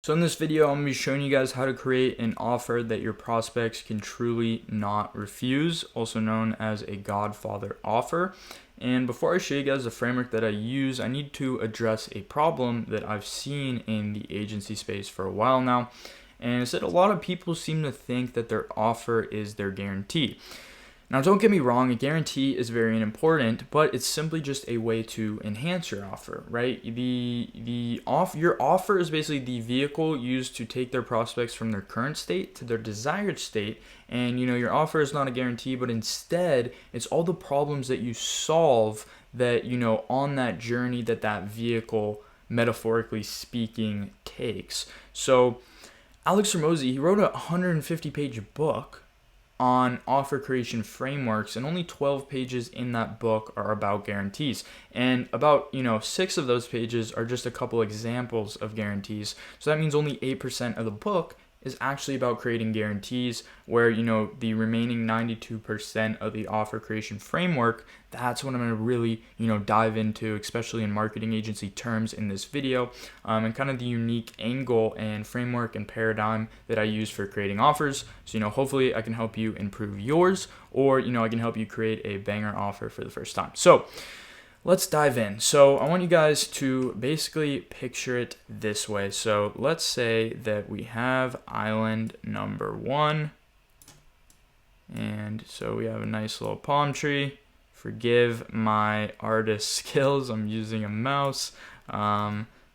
So in this video, I'm going to be showing you guys how to create an offer that your prospects can truly not refuse, also known as a Godfather offer. And before I show you guys the framework that I use, I need to address a problem that I've seen in the agency space for a while now. And it's that a lot of people seem to think that their offer is their guarantee. Now, don't get me wrong, a guarantee is very important, but it's simply just a way to enhance your offer, right? Your offer is basically the vehicle used to take their prospects from their current state to their desired state. And your offer is not a guarantee, but instead it's all the problems that you solve that on that journey that vehicle, metaphorically speaking, takes. So Alex Hormozi, he wrote a 150-page book on offer creation frameworks, and only 12 pages in that book are about guarantees, and about 6 of those pages are just a couple examples of guarantees. So that means only 8% of the book is actually about creating guarantees, where the remaining 92% of the offer creation framework, that's what I'm going to really dive into, especially in marketing agency terms in this video, and kind of the unique angle and framework and paradigm that I use for creating offers. So hopefully I can help you improve yours, or I can help you create a banger offer for the first time. So let's dive in. So I want you guys to basically picture it this way. So let's say that we have island number 1. And so we have a nice little palm tree. Forgive my artist skills. I'm using a mouse.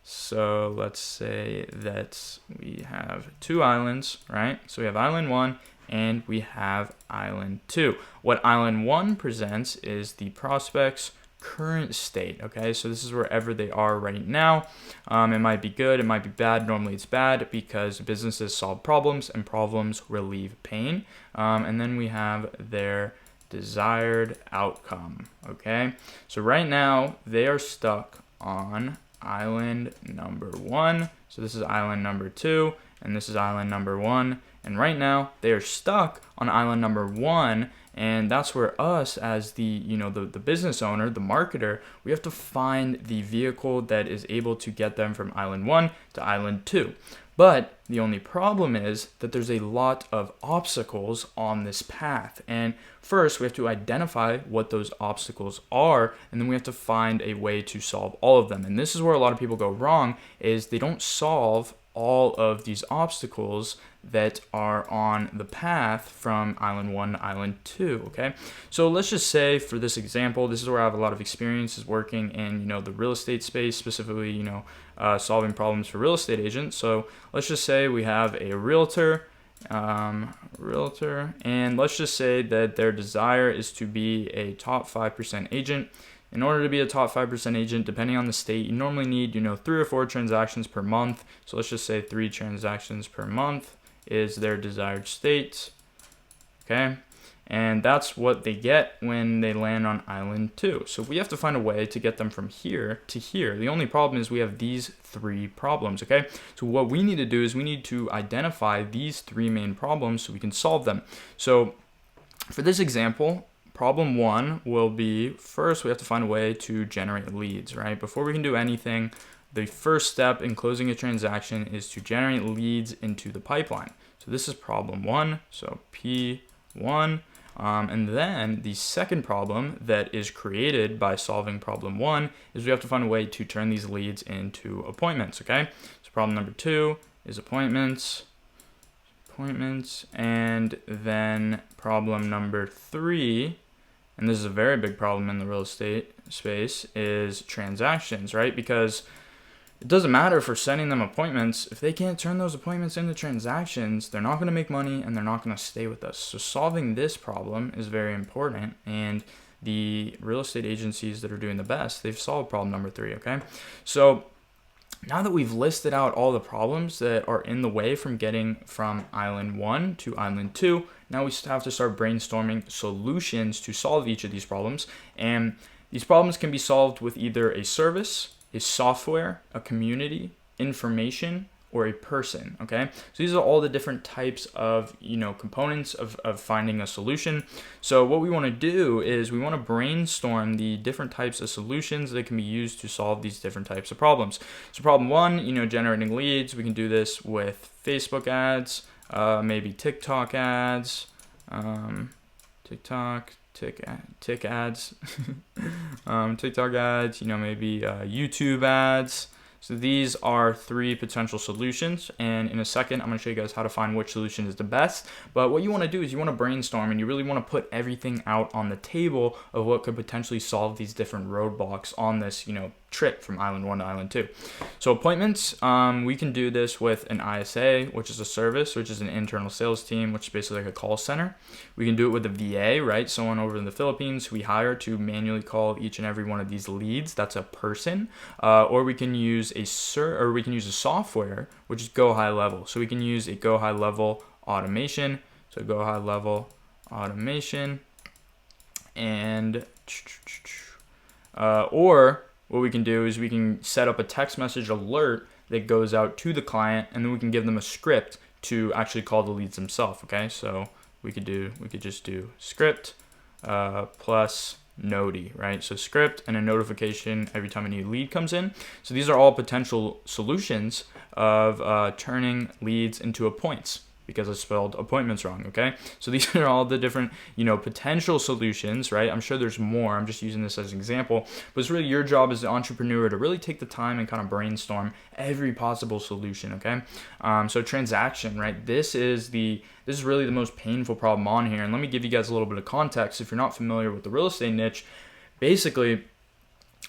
So let's say that we have 2 islands, right? So we have island 1 and we have island 2. What island 1 presents is the prospect's current state. Okay, so this is wherever they are right now. It might be good, it might be bad. Normally it's bad because businesses solve problems and problems relieve pain. And then we have their desired outcome. Okay, so right now they are stuck on island number 1. So this is island number 2 and this is island number 1, and right now they are stuck on island number 1. And that's where us as the business owner, the marketer, we have to find the vehicle that is able to get them from island 1 to island 2. But the only problem is that there's a lot of obstacles on this path. And first, we have to identify what those obstacles are, and then we have to find a way to solve all of them. And this is where a lot of people go wrong, is they don't solve all of these obstacles that are on the path from island 1 to island 2. Okay, so let's just say for this example, this is where I have a lot of experience, is working in the real estate space, specifically solving problems for real estate agents. So let's just say we have a realtor, and let's just say that their desire is to be a top 5% agent. In order to be a top 5% agent, depending on the state, you normally need 3 or 4 transactions per month. So let's just say 3 transactions per month is their desired state. Okay, and that's what they get when they land on island 2. So we have to find a way to get them from here to here. The only problem is we have these 3 problems. Okay, so what we need to do is we need to identify these 3 main problems so we can solve them. So for this example, problem 1 will be, first we have to find a way to generate leads, right? Before we can do anything, the first step in closing a transaction is to generate leads into the pipeline. So this is problem 1, so P1. And then the second problem that is created by solving problem 1 is we have to find a way to turn these leads into appointments, okay? So problem number 2 is appointments, and then problem number 3, and this is a very big problem in the real estate space, is transactions, right? Because it doesn't matter if we're sending them appointments. If they can't turn those appointments into transactions, they're not going to make money and they're not going to stay with us. So solving this problem is very important. And the real estate agencies that are doing the best, they've solved problem number 3, okay? So now that we've listed out all the problems that are in the way from getting from island 1 to island 2, now we have to start brainstorming solutions to solve each of these problems. And these problems can be solved with either a service, a software, a community, information, or a person, okay? So these are all the different types of, components of finding a solution. So what we want to do is we want to brainstorm the different types of solutions that can be used to solve these different types of problems. So problem one, generating leads. We can do this with Facebook ads, maybe TikTok ads, TikTok ads, TikTok ads, maybe YouTube ads. So these are 3 potential solutions, and in a second I'm going to show you guys how to find which solution is the best. But what you want to do is you want to brainstorm, and you really want to put everything out on the table of what could potentially solve these different roadblocks on this, trip from island 1 to island 2. So appointments, we can do this with an ISA, which is a service, which is an internal sales team, which is basically like a call center. We can do it with a VA, right? Someone over in the Philippines who we hire to manually call each and every one of these leads. That's a person. Or we can use a software, which is Go High Level. So we can use a Go High Level automation. So Go High Level automation, and or what we can do is we can set up a text message alert that goes out to the client, and then we can give them a script to actually call the leads themselves. Okay, so we could just do script plus Noti, right? So script and a notification every time a new lead comes in. So these are all potential solutions of turning leads into appointments, because I spelled appointments wrong, okay? So these are all the different, potential solutions, right? I'm sure there's more. I'm just using this as an example. But it's really your job as an entrepreneur to really take the time and kind of brainstorm every possible solution, okay? So transaction, right? This is really the most painful problem on here. And let me give you guys a little bit of context. If you're not familiar with the real estate niche, basically,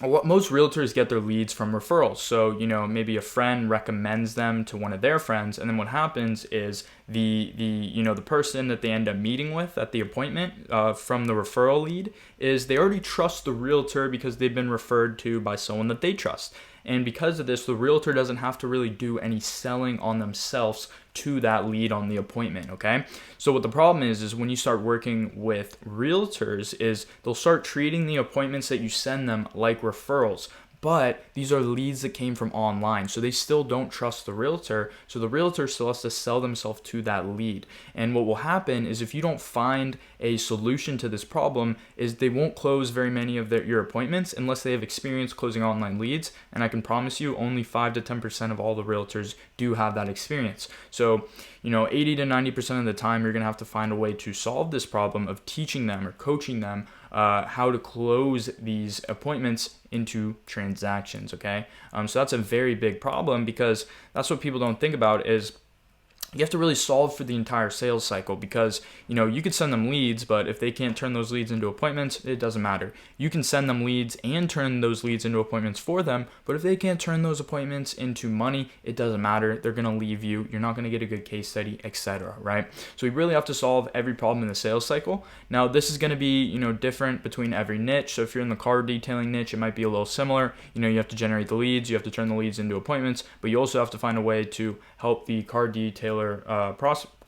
what most realtors get their leads from referrals. So, maybe a friend recommends them to one of their friends, and then what happens is the person that they end up meeting with at the appointment from the referral lead is they already trust the realtor because they've been referred to by someone that they trust. And because of this, the realtor doesn't have to really do any selling on themselves to that lead on the appointment, okay? So what the problem is when you start working with realtors is they'll start treating the appointments that you send them like referrals. But these are leads that came from online, so they still don't trust the realtor. So the realtor still has to sell themselves to that lead. And what will happen is if you don't find a solution to this problem, is they won't close very many of your appointments unless they have experience closing online leads. And I can promise you, only 5 to 10% of all the realtors do have that experience. So 80 to 90% of the time, you're gonna have to find a way to solve this problem of teaching them or coaching them how to close these appointments into transactions, okay? So that's a very big problem, because that's what people don't think about is you have to really solve for the entire sales cycle, because you could send them leads, but if they can't turn those leads into appointments, it doesn't matter. You can send them leads and turn those leads into appointments for them, but if they can't turn those appointments into money, it doesn't matter. They're going to leave you. You're not going to get a good case study, etc., right? So we really have to solve every problem in the sales cycle. Now, this is going to be different between every niche. So if you're in the car detailing niche, it might be a little similar. You have to generate the leads, you have to turn the leads into appointments, but you also have to find a way to help the car detailer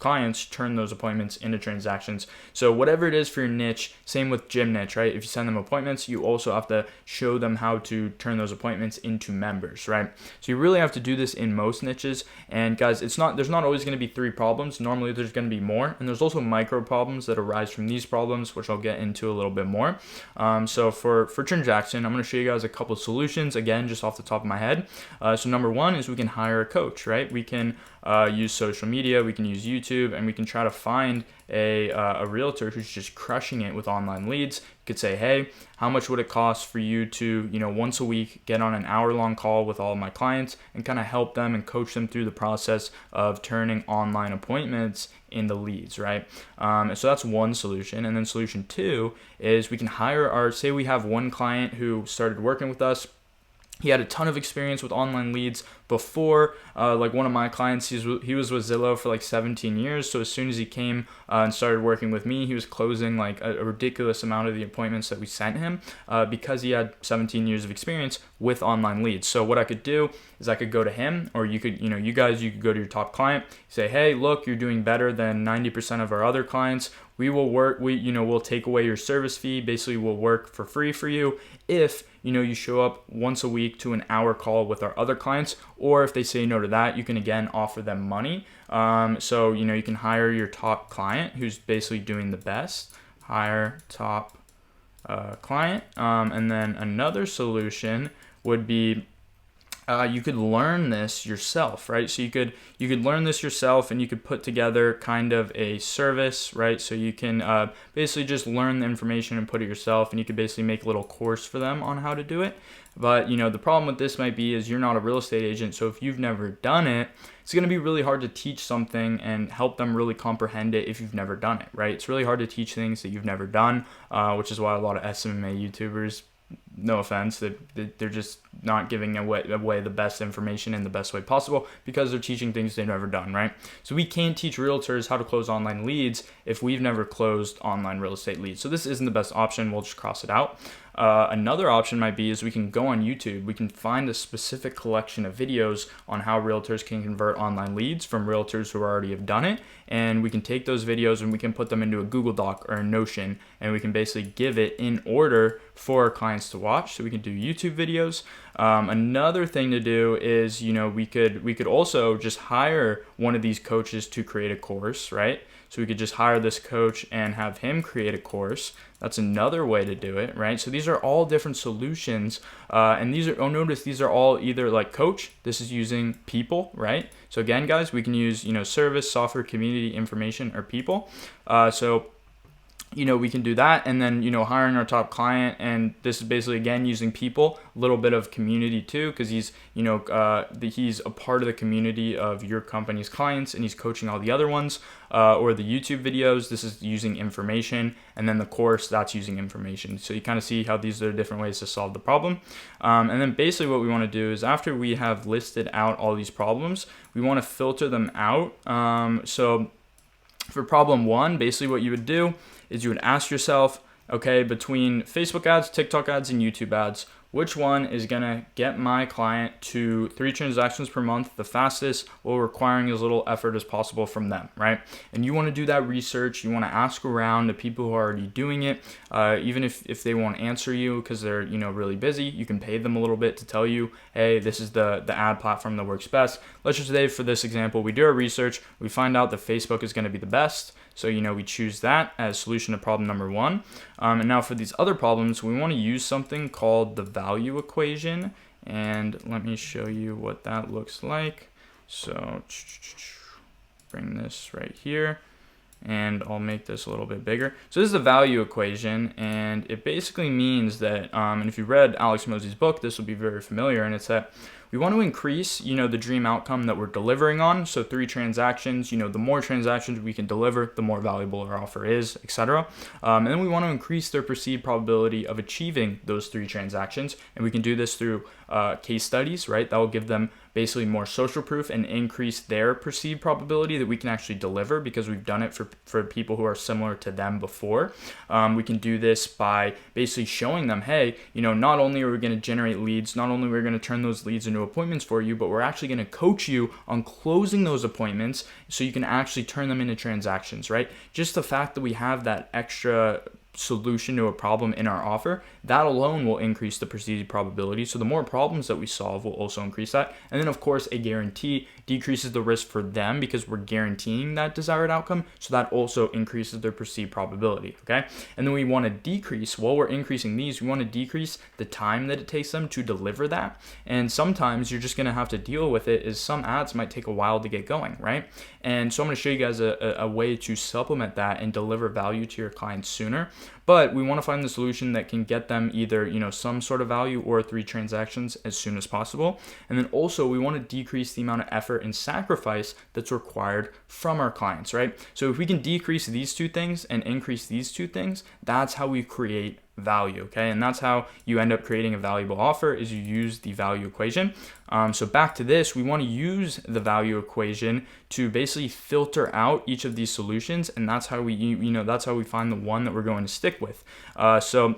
clients turn those appointments into transactions. So whatever it is for your niche, same with gym niche, right? If you send them appointments, you also have to show them how to turn those appointments into members, right? So you really have to do this in most niches. And guys, there's not always going to be 3 problems. Normally there's going to be more, and there's also micro problems that arise from these problems, which I'll get into a little bit more. So for transaction, I'm going to show you guys a couple solutions, again, just off the top of my head. So number 1 is we can hire a coach, right? We can use social media, we can use YouTube, and we can try to find a realtor who's just crushing it with online leads. You could say, hey, how much would it cost for you to, once a week get on an hour-long call with all of my clients and kind of help them and coach them through the process of turning online appointments into leads, right? So that's one solution. And then solution 2 is we can hire say we have one client who started working with us. He had a ton of experience with online leads before. Like one of my clients, he was with Zillow for like 17 years. So as soon as he came and started working with me, he was closing like a ridiculous amount of the appointments that we sent him because he had 17 years of experience with online leads. So what I could do is I could go to him, or you could, you could go to your top client, say, hey, look, you're doing better than 90% of our other clients. we'll take away your service fee. Basically, we'll work for free for you if you show up once a week to an hour call with our other clients, or if they say no to that, you can again offer them money. So you can hire your top client who's basically doing the best. Hire top client, and then another solution would be you could learn this yourself, right? So you could learn this yourself, and you could put together kind of a service, right? So you can basically just learn the information and put it yourself, and you could basically make a little course for them on how to do it. But the problem with this might be is you're not a real estate agent, so if you've never done it, it's going to be really hard to teach something and help them really comprehend it if you've never done it, right? It's really hard to teach things that you've never done, which is why a lot of SMMA YouTubers, no offense, they're just not giving away the best information in the best way possible because they're teaching things they've never done, right? So we can't teach realtors how to close online leads if we've never closed online real estate leads. So this isn't the best option. We'll just cross it out. Another option might be is we can go on YouTube. We can find a specific collection of videos on how realtors can convert online leads from realtors who already have done it. And we can take those videos and we can put them into a Google Doc or a Notion, and we can basically give it in order for our clients to watch. So we can do YouTube videos. Another thing to do is, we could also just hire one of these coaches to create a course, right? So we could just hire this coach and have him create a course. That's another way to do it, right? So these are all different solutions. And notice these are all either like coach, this is using people, right? So again, guys, we can use, service, software, community, information, or people. We can do that, and then, hiring our top client, and this is basically, again, using people, a little bit of community too, because he's, he's a part of the community of your company's clients, and he's coaching all the other ones, or the YouTube videos, this is using information, and then the course, that's using information. So you kind of see how these are different ways to solve the problem. And then basically what we want to do is after we have listed out all these problems, we want to filter them out. So for problem one, basically what you would do is you would ask yourself, okay, between Facebook ads, TikTok ads, and YouTube ads, which one is gonna get my client to 3 transactions per month the fastest while requiring as little effort as possible from them, right? And you wanna do that research, you wanna ask around to people who are already doing it, even if they won't answer you because they're really busy, you can pay them a little bit to tell you, hey, this is the ad platform that works best. Let's just say for this example, we do our research, we find out that Facebook is gonna be the best. So, we choose that as solution to problem number one. And now for these other problems, we want to use something called the value equation. And let me show you what that looks like. So bring this right here, and I'll make this a little bit bigger. So this is the value equation, and it basically means that, and if you read Alex Mosey's book, this will be very familiar, and it's that we want to increase, the dream outcome that we're delivering on. So 3 transactions, the more transactions we can deliver, the more valuable our offer is, etc. And then we want to increase their perceived probability of achieving those 3 transactions. And we can do this through case studies, right? That will give them basically more social proof and increase their perceived probability that we can actually deliver because we've done it for people who are similar to them before. We can do this by basically showing them, hey, not only are we going to generate leads, not only are we going to turn those leads into appointments for you, but we're actually going to coach you on closing those appointments so you can actually turn them into transactions, right? Just the fact that we have that extra solution to a problem in our offer, that alone will increase the perceived probability. So the more problems that we solve will also increase that. And then of course a guarantee decreases the risk for them because we're guaranteeing that desired outcome. So that also increases their perceived probability, okay? And then we want to decrease, while we're increasing these, we want to decrease the time that it takes them to deliver that. And sometimes you're just going to have to deal with it, is some ads might take a while to get going, right? And so I'm going to show you guys a way to supplement that and deliver value to your clients sooner. But we want to find the solution that can get them either, some sort of value or 3 transactions as soon as possible. And then also we want to decrease the amount of effort and sacrifice that's required from our clients, right? So if we can decrease these 2 things and increase these 2 things, that's how we create value, okay? And that's how you end up creating a valuable offer, is you use the value equation. So back to this, we want to use the value equation to basically filter out each of these solutions, and that's how we, that's how we find the one that we're going to stick with. So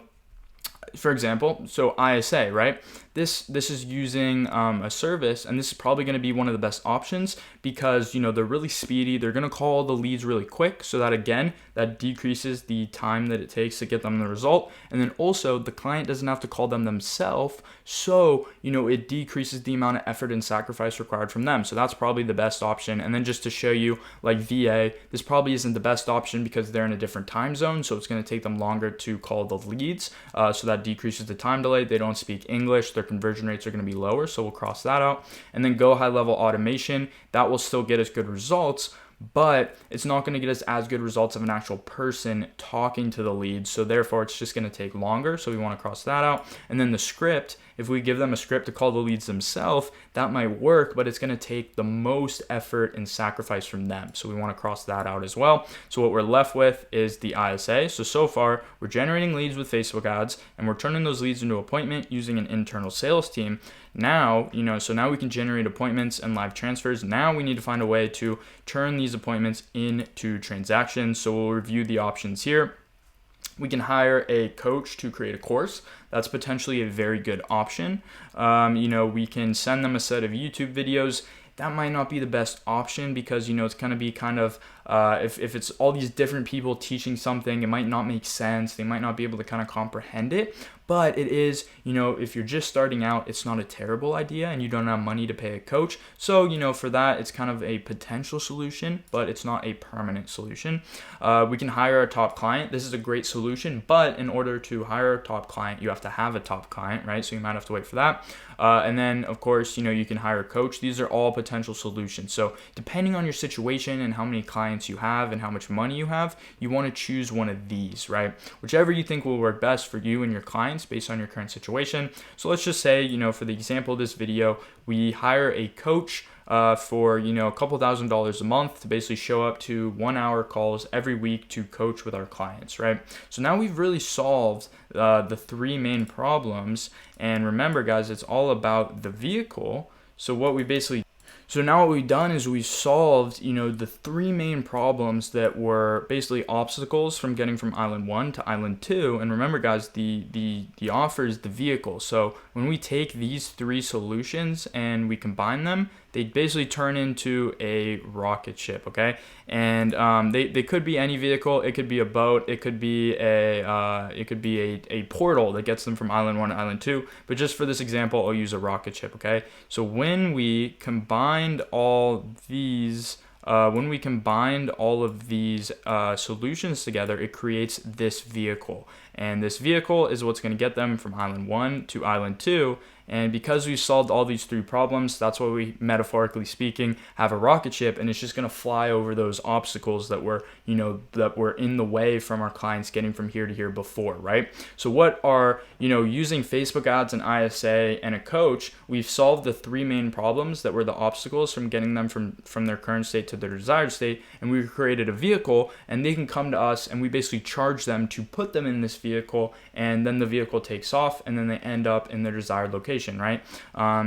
for example, so ISA, right? This is using a service, and this is probably going to be one of the best options because, they're really speedy. They're going to call the leads really quick. So that, again, that decreases the time that it takes to get them the result. And then also the client doesn't have to call them themselves. So, it decreases the amount of effort and sacrifice required from them. So that's probably the best option. And then just to show you, like VA, this probably isn't the best option because they're in a different time zone. So it's going to take them longer to call the leads. So that decreases the time delay. They don't speak English. Their conversion rates are going to be lower. So we'll cross that out. And then go high level automation. That will still get us good results, but it's not going to get us as good results of an actual person talking to the leads. So therefore, it's just going to take longer. So we want to cross that out. And then the script, if we give them a script to call the leads themselves, that might work, but it's going to take the most effort and sacrifice from them. So we want to cross that out as well. So what we're left with is the ISA. So far, we're generating leads with Facebook ads, and we're turning those leads into appointment using an internal sales team. Now, so now we can generate appointments and live transfers. Now we need to find a way to turn these appointments into transactions. So we'll review the options here. We can hire a coach to create a course. That's potentially a very good option. We can send them a set of YouTube videos. That might not be the best option because, it's going to be kind of, if it's all these different people teaching something, it might not make sense. They might not be able to kind of comprehend it. But it is, if you're just starting out, it's not a terrible idea and you don't have money to pay a coach. So, for that, it's kind of a potential solution, but it's not a permanent solution. We can hire a top client. This is a great solution, but in order to hire a top client, you have to have a top client, right? So you might have to wait for that. And then, of course, you can hire a coach. These are all potential solutions. So depending on your situation and how many clients you have and how much money you have, you want to choose one of these, right? Whichever you think will work best for you and your clients based on your current situation. So let's just say, for the example of this video, we hire a coach for, a couple $1,000s a month to basically show up to 1 hour calls every week to coach with our clients, right? So now we've really solved the three main problems. And remember, guys, it's all about the vehicle. So now what we've done is we've solved, the three main problems that were basically obstacles from getting from island 1 to island 2. And remember, guys, the offer is the vehicle. So when we take these three solutions and we combine them, they basically turn into a rocket ship, okay? And they could be any vehicle. It could be a boat. It could be a portal that gets them from island 1 to island 2. But just for this example, I'll use a rocket ship, okay? So when we combined all of these solutions together, it creates this vehicle. And this vehicle is what's going to get them from island 1 to island 2. And because we solved all these three problems, that's why we, metaphorically speaking, have a rocket ship, and it's just going to fly over those obstacles that were in the way from our clients getting from here to here before, right? So what are, using Facebook ads and ISA and a coach, we've solved the three main problems that were the obstacles from getting them from their current state to their desired state. And we created a vehicle, and they can come to us and we basically charge them to put them in this vehicle, and then the vehicle takes off and then they end up in their desired location, right?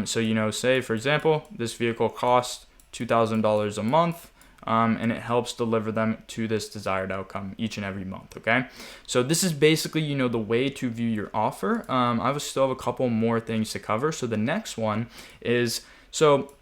So, say for example, this vehicle costs $2,000 a month. And it helps deliver them to this desired outcome each and every month, okay? So this is basically, the way to view your offer. I still have a couple more things to cover. So the next one is, so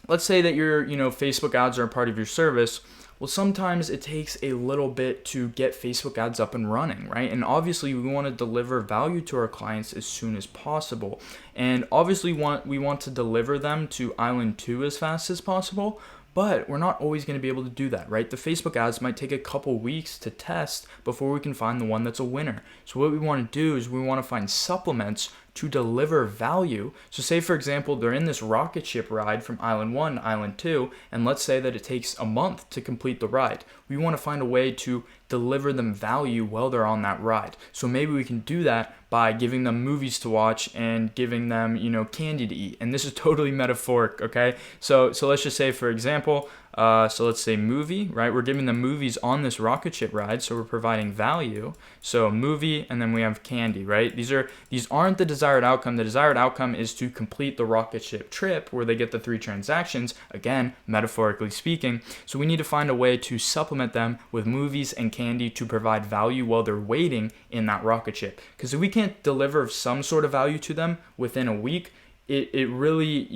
let's say that your, Facebook ads are a part of your service. Well, sometimes it takes a little bit to get Facebook ads up and running, right? And obviously we want to deliver value to our clients as soon as possible. And obviously we want to deliver them to island 2 as fast as possible. But we're not always going to be able to do that, right? The Facebook ads might take a couple weeks to test before we can find the one that's a winner. So what we want to do is we want to find supplements to deliver value. So say, for example, they're in this rocket ship ride from island 1 to island 2, and let's say that it takes a month to complete the ride. We want to find a way to deliver them value while they're on that ride. So maybe we can do that by giving them movies to watch and giving them, candy to eat. And this is totally metaphoric, okay? So let's just say, for example, so let's say movie, right? We're giving them movies on this rocket ship ride, so we're providing value. So movie, and then we have candy, right? These aren't the desired outcome. The desired outcome is to complete the rocket ship trip where they get the 3 transactions, again, metaphorically speaking. So we need to find a way to supplement them with movies and candy to provide value while they're waiting in that rocket ship. Because if we can't deliver some sort of value to them within a week, it really,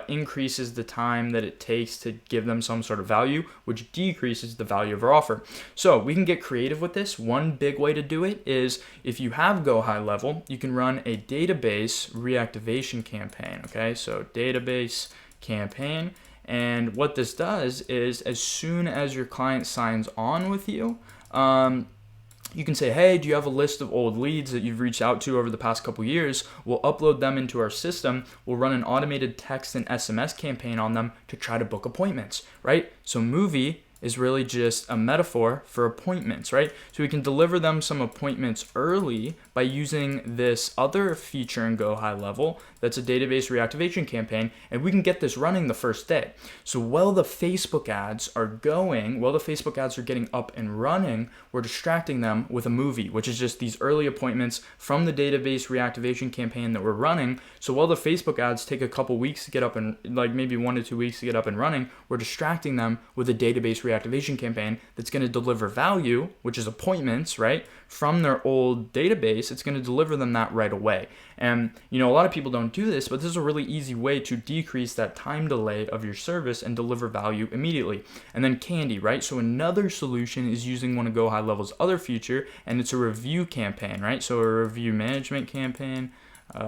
increases the time that it takes to give them some sort of value, which decreases the value of our offer. So we can get creative with this. One big way to do it is if you have Go High Level, you can run a database reactivation campaign. Okay, so database campaign. And what this does is as soon as your client signs on with you, you can say, hey, do you have a list of old leads that you've reached out to over the past couple years? We'll upload them into our system. We'll run an automated text and SMS campaign on them to try to book appointments, right? So movie is really just a metaphor for appointments, right? So we can deliver them some appointments early by using this other feature in Go High Level that's a database reactivation campaign, and we can get this running the first day. So while the Facebook ads are getting up and running, we're distracting them with a movie, which is just these early appointments from the database reactivation campaign that we're running. So while the Facebook ads take a couple weeks to get up and like maybe 1 to 2 weeks to get up and running, we're distracting them with a database reactivation campaign that's going to deliver value, which is appointments, right? From their old database, it's going to deliver them that right away. And, a lot of people don't do this, but this is a really easy way to decrease that time delay of your service and deliver value immediately. And then Candy, right? So another solution is using one of Go High Level's other feature, and it's a review campaign, right? So a review management campaign.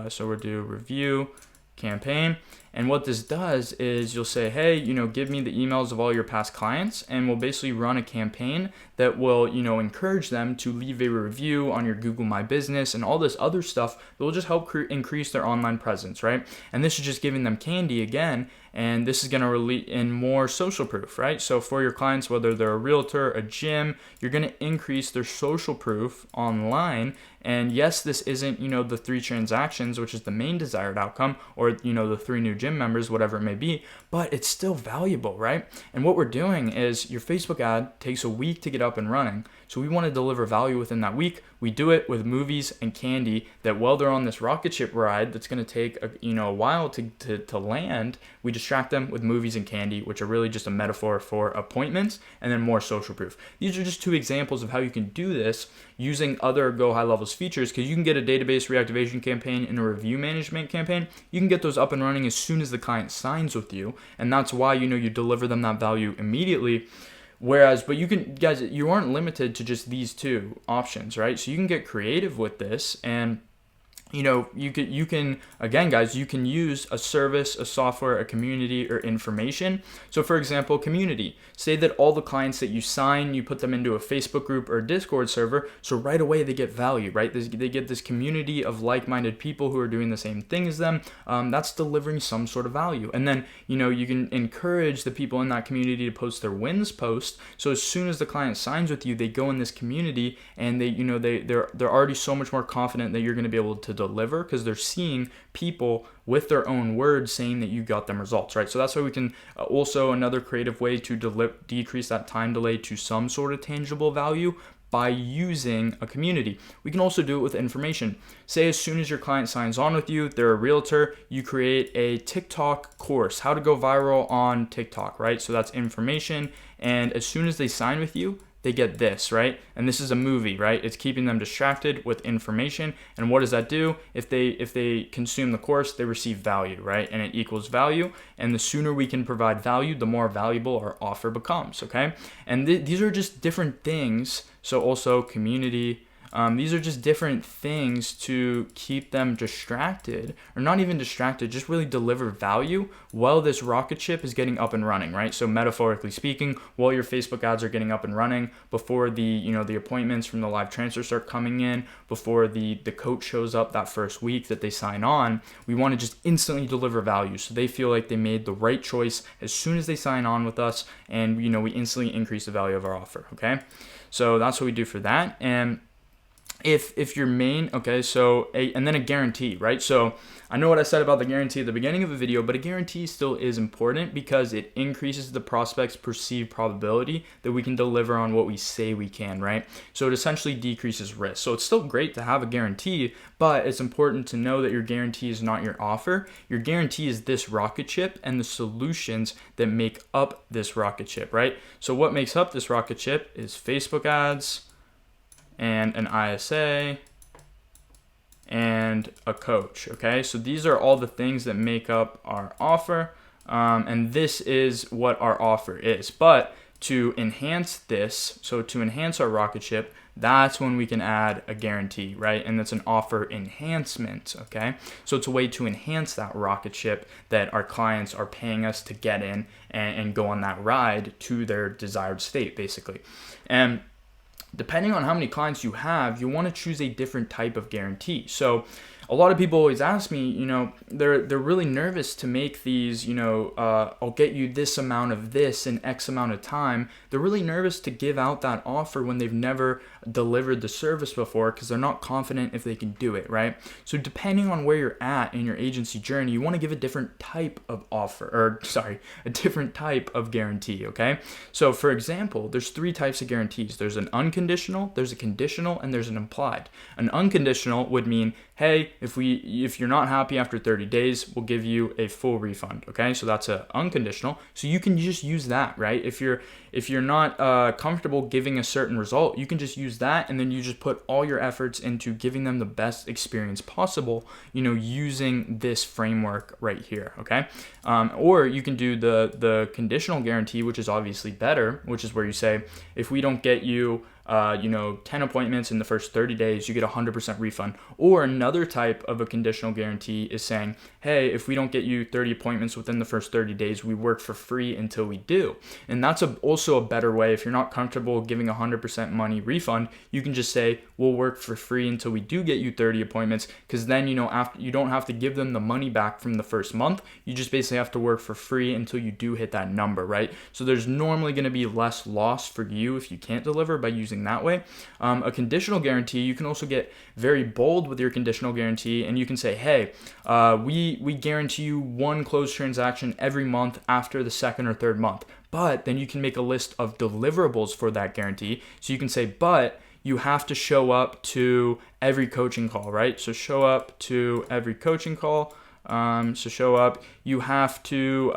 So we'll do review campaign. And what this does is you'll say, hey, give me the emails of all your past clients, and we'll basically run a campaign that will, encourage them to leave a review on your Google My Business and all this other stuff that will just help increase their online presence, right? And this is just giving them candy again, and this is going to result in more social proof, right? So for your clients, whether they're a realtor, a gym, you're going to increase their social proof online. And yes, this isn't, the 3 transactions, which is the main desired outcome, or, the 3 new gym members, whatever it may be, but it's still valuable, right? And what we're doing is your Facebook ad takes a week to get up and running. So we want to deliver value within that week. We do it with movies and candy that while they're on this rocket ship ride that's going to take a while to land, we distract them with movies and candy, which are really just a metaphor for appointments and then more social proof. These are just 2 examples of how you can do this using other Go High Levels features, because you can get a database reactivation campaign and a review management campaign. You can get those up and running as soon as the client signs with you, and that's why you deliver them that value immediately. But you aren't limited to just these 2 options, right? So you can get creative with this, and you can again, guys, you can use a service, a software, a community, or information. So for example, community. Say that all the clients that you sign, you put them into a Facebook group or a Discord server. So right away they get value, right? They get this community of like-minded people who are doing the same thing as them. That's delivering some sort of value. And then, you can encourage the people in that community to post their wins post. So as soon as the client signs with you, they go in this community and they're already so much more confident that you're going to be able to deliver, because they're seeing people with their own words saying that you got them results, right? So that's why we can also, another creative way to decrease that time delay to some sort of tangible value by using a community. We can also do it with information. Say as soon as your client signs on with you, they're a realtor, you create a TikTok course, how to go viral on TikTok, right? So that's information. And as soon as they sign with you, they get this, right? And this is a movie, right? It's keeping them distracted with information. And what does that do? If they consume the course, they receive value, right? And it equals value. And the sooner we can provide value, the more valuable our offer becomes, okay? And these are just different things. So also community. These are just different things to keep them distracted, or not even distracted, just really deliver value while this rocket ship is getting up and running, right? So metaphorically speaking, while your Facebook ads are getting up and running, before the appointments from the live transfer start coming in, before the coach shows up that first week that they sign on, we want to just instantly deliver value so they feel like they made the right choice as soon as they sign on with us, and we instantly increase the value of our offer, okay? So that's what we do for that. And if your main, okay, so and then a guarantee, right? So I know what I said about the guarantee at the beginning of the video, but a guarantee still is important because it increases the prospect's perceived probability that we can deliver on what we say we can, right? So it essentially decreases risk. So it's still great to have a guarantee, but it's important to know that your guarantee is not your offer. Your guarantee is this rocket ship and the solutions that make up this rocket ship, right? So what makes up this rocket ship is Facebook ads, and an ISA, and a coach. Okay, so these are all the things that make up our offer, and this is what our offer is. But to enhance this, so to enhance our rocket ship, that's when we can add a guarantee, right? And that's an offer enhancement, okay? So it's a way to enhance that rocket ship that our clients are paying us to get in and go on that ride to their desired state, basically. And depending on how many clients you have, you want to choose a different type of guarantee. So a lot of people always ask me, they're really nervous to make these, I'll get you this amount of this in X amount of time. They're really nervous to give out that offer when they've never delivered the service before because they're not confident if they can do it, right? So depending on where you're at in your agency journey, you want to give a different type of a different type of guarantee, okay? So for example, there's 3 types of guarantees. There's an unconditional, there's a conditional, and there's an implied. An unconditional would mean, hey, if you're not happy after 30 days, we'll give you a full refund, okay? So that's a unconditional. So you can just use that, right? If you're not comfortable giving a certain result, you can just use that, and then you just put all your efforts into giving them the best experience possible, using this framework right here, okay? Or you can do the conditional guarantee, which is obviously better, which is where you say, if we don't get you 10 appointments in the first 30 days, you get a 100% refund. Or another type of a conditional guarantee is saying, hey, if we don't get you 30 appointments within the first 30 days, we work for free until we do. And that's also a better way. If you're not comfortable giving a 100% money refund, you can just say, we'll work for free until we do get you 30 appointments, because then, after you don't have to give them the money back from the first month. You just basically have to work for free until you do hit that number, right? So there's normally going to be less loss for you if you can't deliver by using that way. A conditional guarantee, you can also get very bold with your conditional guarantee, and you can say, hey, we guarantee you 1 closed transaction every month after the 2nd or 3rd month. But then you can make a list of deliverables for that guarantee. So you can say, but you have to show up to every coaching call, right? So show up to every coaching call. Show up, you have to,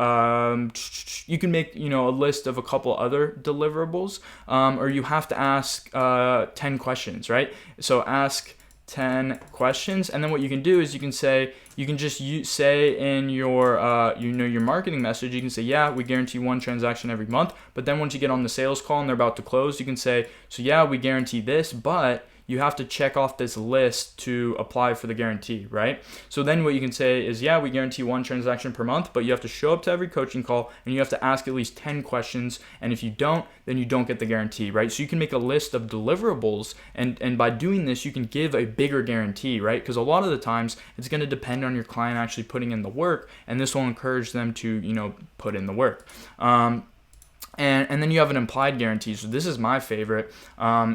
you can make, a list of a couple other deliverables, or you have to ask 10 questions, right? So ask 10 questions, and then what you can do is you can say in your your marketing message, you can say, yeah, we guarantee 1 transaction every month. But then once you get on the sales call and they're about to close, you can say, so yeah, we guarantee this, but you have to check off this list to apply for the guarantee, right? So then what you can say is, yeah, we guarantee 1 transaction per month, but you have to show up to every coaching call and you have to ask at least 10 questions. And if you don't, then you don't get the guarantee, right? So you can make a list of deliverables, and by doing this, you can give a bigger guarantee, right? Because a lot of the times it's going to depend on your client actually putting in the work, and this will encourage them to, put in the work. And then you have an implied guarantee. So this is my favorite,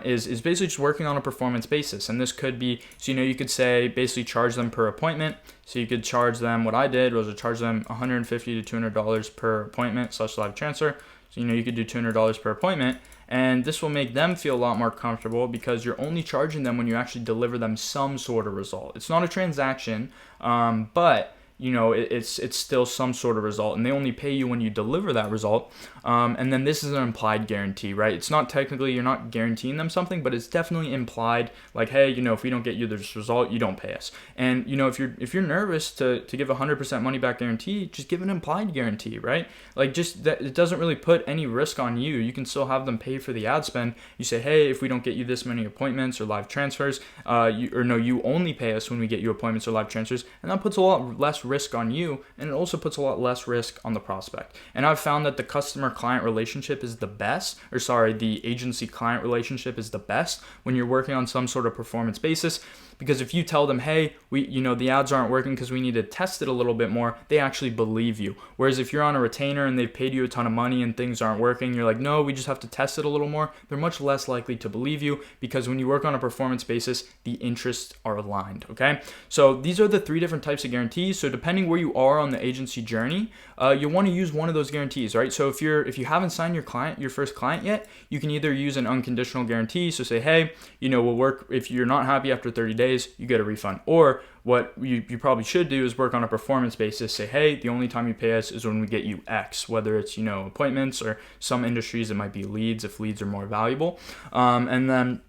is basically just working on a performance basis. And this could be, so you could say basically charge them per appointment. So you could charge them, what I did was to charge them $150 to $200 per appointment / live transfer. So you could do $200 per appointment. And this will make them feel a lot more comfortable because you're only charging them when you actually deliver them some sort of result. It's not a transaction, but it's still some sort of result, and they only pay you when you deliver that result. And then this is an implied guarantee, right? It's not technically, you're not guaranteeing them something, but it's definitely implied, like, hey, if we don't get you this result, you don't pay us. And if you're nervous to give a 100% money back guarantee, just give an implied guarantee, right? Like, just that it doesn't really put any risk on you. You can still have them pay for the ad spend. You say, hey, if we don't get you this many appointments or live transfers, you only pay us when we get you appointments or live transfers, and that puts a lot less risk on you, and it also puts a lot less risk on the prospect. And I've found that the customer-client relationship is the best, the agency-client relationship is the best when you're working on some sort of performance basis. Because if you tell them, hey, the ads aren't working because we need to test it a little bit more, they actually believe you. Whereas if you're on a retainer and they've paid you a ton of money and things aren't working, you're like, no, we just have to test it a little more. They're much less likely to believe you, because when you work on a performance basis, the interests are aligned, okay? So these are the 3 different types of guarantees. So depending where you are on the agency journey, you'll want to use one of those guarantees, right? So if you haven't signed your first client yet, you can either use an unconditional guarantee. So say, hey, we'll work, if you're not happy after 30 days, you get a refund. Or what you probably should do is work on a performance basis. Say, hey, the only time you pay us is when we get you X, whether it's, appointments, or some industries it might be leads if leads are more valuable. And then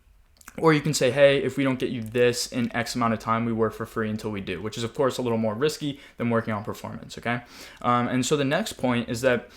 Or you can say, hey, if we don't get you this in X amount of time, we work for free until we do, which is, of course, a little more risky than working on performance, okay? And so the next point is that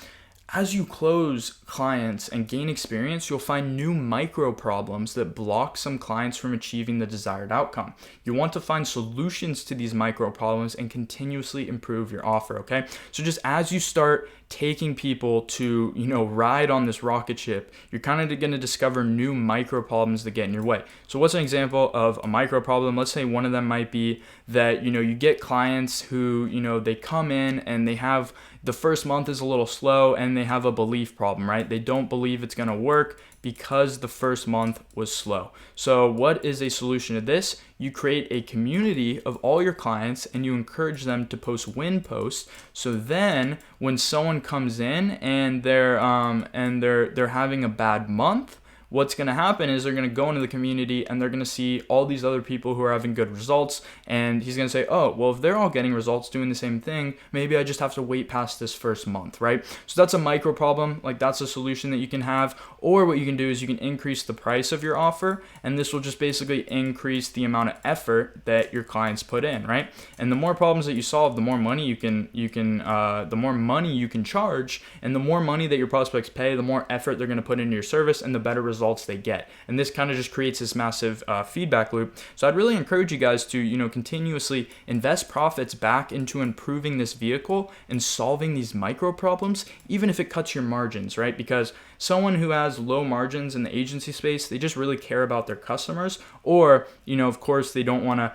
as you close clients and gain experience, you'll find new micro problems that block some clients from achieving the desired outcome. You want to find solutions to these micro problems and continuously improve your offer, okay? So just as you start taking people to, ride on this rocket ship, you're kind of going to discover new micro problems that get in your way. So what's an example of a micro problem? Let's say one of them might be that, you get clients who, they come in and they have the first month is a little slow and they have a belief problem, right? They don't believe it's going to work because the first month was slow. So what is a solution to this? You create a community of all your clients and you encourage them to post win posts. So then when someone comes in and they're having a bad month, what's going to happen is they're going to go into the community and they're going to see all these other people who are having good results, and he's going to say, oh, well, if they're all getting results doing the same thing, maybe I just have to wait past this first month, right? So that's a micro problem. Like, that's a solution that you can have. Or what you can do is you can increase the price of your offer, and this will just basically increase the amount of effort that your clients put in, right? And the more problems that you solve, the more money the more money you can charge, and the more money that your prospects pay, the more effort they're going to put into your service, and the better results they get. And this kind of just creates this massive feedback loop. So I'd really encourage you guys to, continuously invest profits back into improving this vehicle and solving these micro problems, even if it cuts your margins, right? Because someone who has low margins in the agency space, they just really care about their customers, or, of course, they don't want to,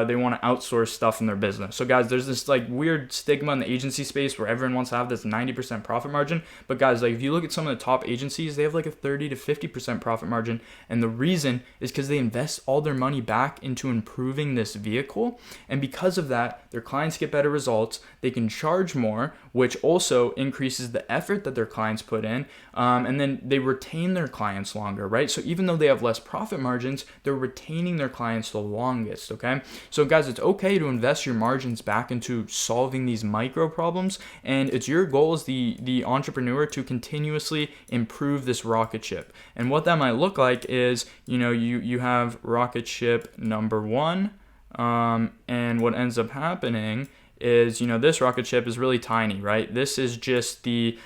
they want to outsource stuff in their business. So guys, there's this like weird stigma in the agency space where everyone wants to have this 90% profit margin. But guys, like if you look at some of the top agencies, they have like a 30 to 50% profit margin. And the reason is because they invest all their money back into improving this vehicle. And because of that, their clients get better results. They can charge more, which also increases the effort that their clients put in. And then they retain their clients longer, right? So even though they have less profit margins, they're retaining their clients the longest, okay? So guys, it's okay to invest your margins back into solving these micro problems, and it's your goal as the entrepreneur to continuously improve this rocket ship. And what that might look like is, you have rocket ship number one, and what ends up happening is, this rocket ship is really tiny, right? This is just the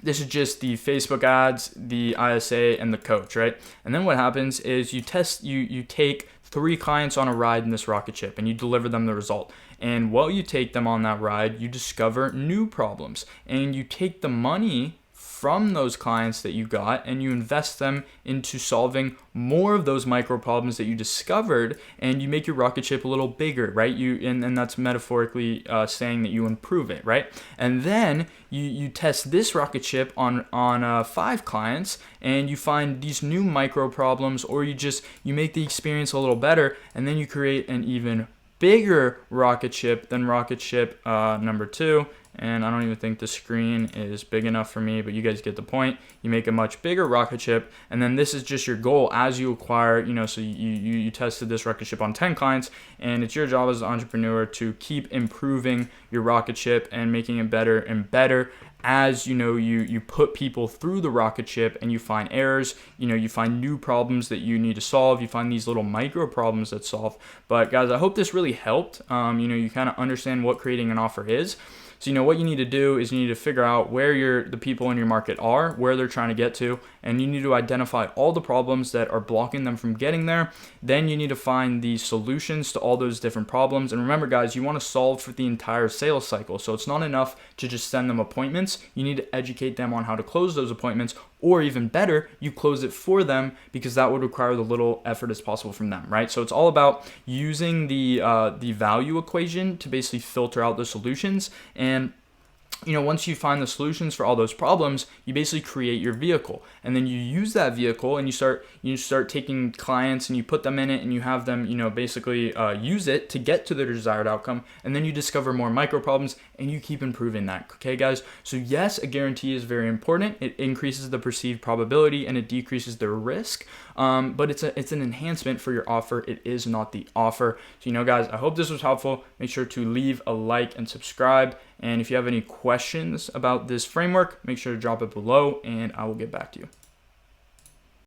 Facebook ads, the ISA, and the coach, right? And then what happens is you take 3 clients on a ride in this rocket ship and you deliver them the result. And while you take them on that ride, you discover new problems, and you take the money from those clients that you got and you invest them into solving more of those micro problems that you discovered, and you make your rocket ship a little bigger, right? And that's metaphorically saying that you improve it, right? And then you test this rocket ship on 5 clients, and you find these new micro problems, or you make the experience a little better, and then you create an even bigger rocket ship than rocket ship number 2. And I don't even think the screen is big enough for me, but you guys get the point. You make a much bigger rocket ship, and then this is just your goal as you acquire, so you tested this rocket ship on 10 clients, and it's your job as an entrepreneur to keep improving your rocket ship and making it better and better as you put people through the rocket ship, and you find errors, you find new problems that you need to solve, you find these little micro problems that solve. But guys, I hope this really helped. You kind of understand what creating an offer is. So what you need to do is you need to figure out where the people in your market are, where they're trying to get to, and you need to identify all the problems that are blocking them from getting there. Then you need to find the solutions to all those different problems. And remember, guys, you want to solve for the entire sales cycle. So it's not enough to just send them appointments. You need to educate them on how to close those appointments, or even better, you close it for them, because that would require the little effort as possible from them, right? So it's all about using the value equation to basically filter out the solutions. And once you find the solutions for all those problems, you basically create your vehicle, and then you use that vehicle, and you start taking clients and you put them in it, and you have them, basically use it to get to their desired outcome, and then you discover more micro problems, and you keep improving that. Okay, guys. So yes, a guarantee is very important. It increases the perceived probability and it decreases the risk. But it's an enhancement for your offer. It is not the offer. So guys, I hope this was helpful. Make sure to leave a like and subscribe. And if you have any questions about this framework, make sure to drop it below, and I will get back to you.